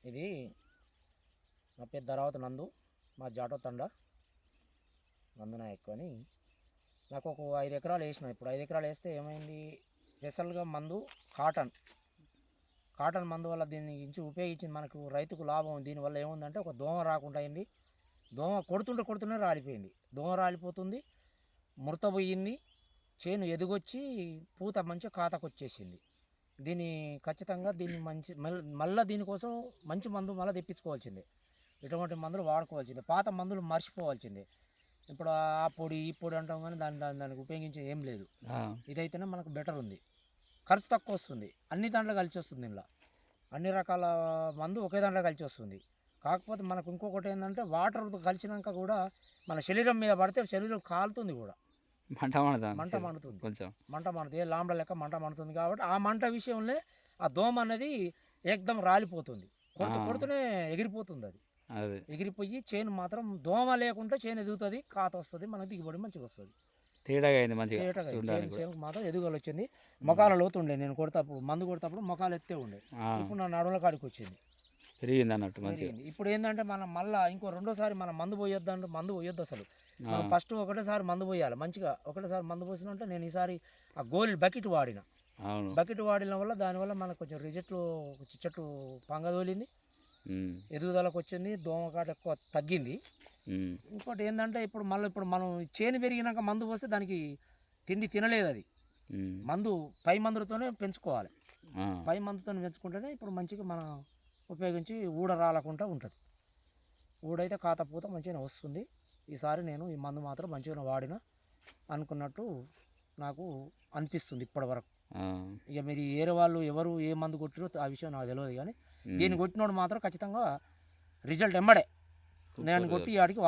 ఇది నా పేరు ధరావతి నందు, మా జాటో తండ నందు నాయక్ అని. నాకు ఒక 5 ఎకరాలు వేసిన. ఇప్పుడు 5 ఎకరాలు వేస్తే ఏమైంది, స్పెషల్గా మందు కాటన్ మందు వల్ల దీన్ని గురించి ఉపయోగించింది మనకు రైతుకు లాభం. దీనివల్ల ఏముందంటే ఒక దోమ రాకుండా అయింది. దోమ కొడుతుంటే రాలిపోయింది. దోమ రాలిపోతుంది, ముడత పోయింది, చేను ఎదిగొచ్చి పూత మంచిగా ఖాతాకు వచ్చేసింది. దీన్ని ఖచ్చితంగా దీన్ని మళ్ళీ దీనికోసం మంచి మందు మళ్ళీ తెప్పించుకోవాల్సిందే. ఇటువంటి మందులు వాడుకోవాల్సిందే. పాత మందులు మర్చిపోవాల్సిందే. ఇప్పుడు ఆ పొడి ఈ పొడి అంటాం కానీ దానికి ఉపయోగించే ఏం లేదు. ఇదైతేనే మనకు బెటర్ ఉంది, ఖర్చు తక్కువ వస్తుంది, అన్ని దాంట్లో కలిసి వస్తుంది. ఇలా అన్ని రకాల మందు ఒకే దాంట్లో కలిసి వస్తుంది. కాకపోతే మనకు ఇంకొకటి ఏంటంటే వాటర్ కలిసినాక కూడా మన శరీరం మీద పడితే శరీరం కాలుతుంది కూడా, మంట మండుతుంది, మంట మండుతుంది, ఏ లాంబడ లెక్క మంట మండుతుంది. కాబట్టి ఆ మంట విషయంలో ఆ దోమ అనేది ఏకదం రాలిపోతుంది, కొడుతూనే ఎగిరిపోతుంది. అది ఎగిరిపోయి చేను మాత్రం దోమ లేకుండా చేను ఎదుగుతుంది, కాత వస్తుంది, మనకు దిగుబడి మంచిగా వస్తుంది. చేనుకు మాత్రం ఎదుగుదల వచ్చింది. మొఖాల లోతుండే నేను కొడతాప్పుడు మందు కొడతాప్పుడు మొఖాలు ఎత్తే ఉండే, ఇప్పుడు నా నడుముల కాడికి వచ్చింది, పెరిగింది అన్నట్టు మంచిగా. ఇప్పుడు ఏంటంటే మనం మళ్ళీ ఇంకో రెండోసారి మనం మందు పోయొద్దు అంటే మందు పోయొద్దు. అసలు మనం ఫస్ట్ ఒకటేసారి మందు పోయాలి మంచిగా. ఒకటేసారి మందు పోసినంటే నేను ఈసారి ఆ గోళీ బకెట్ వాడిన. బకెట్ వాడిన వల్ల దానివల్ల మనకు కొంచెం రిజెక్ట్లు చెట్టు పంగదోలింది, ఎదుగుదలకు వచ్చింది, దోమకాట ఎక్కువ తగ్గింది. ఇంకోటి ఏంటంటే ఇప్పుడు మనం చేను పెరిగినాక మందు పోస్తే దానికి తిండి తినలేదు. అది మందు పై మందులతోనే పెంచుకోవాలి. పై మందుతో పెంచుకుంటేనే ఇప్పుడు మంచిగా మనం ఉపయోగించి ఊడ రాలకుండా ఉంటుంది. ఊడైతే కాతపూత మంచిగా వస్తుంది. ఈసారి నేను ఈ మందు మాత్రం మంచిగా వాడిన అనుకున్నట్టు నాకు అనిపిస్తుంది ఇప్పటి వరకు. ఇక మీరు వేరే వాళ్ళు ఎవరు ఏ మందు కొట్టిరో ఆ విషయం నాకు తెలియదు, కానీ దీన్ని కొట్టినోడు మాత్రం ఖచ్చితంగా రిజల్ట్ ఎమ్మడే. నేను కొట్టి ఆడికి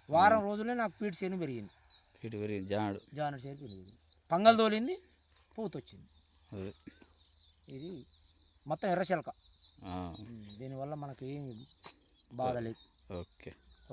వారం రోజులే నాకు పీటు చేను పెరిగింది, జానడు చేను పెరిగింది, పంగల్ తోలింది, పూత వచ్చింది. ఇది మొత్తం ఎర్రశెలక. దీనివల్ల మనకి బాధ లేదు. ఓకే.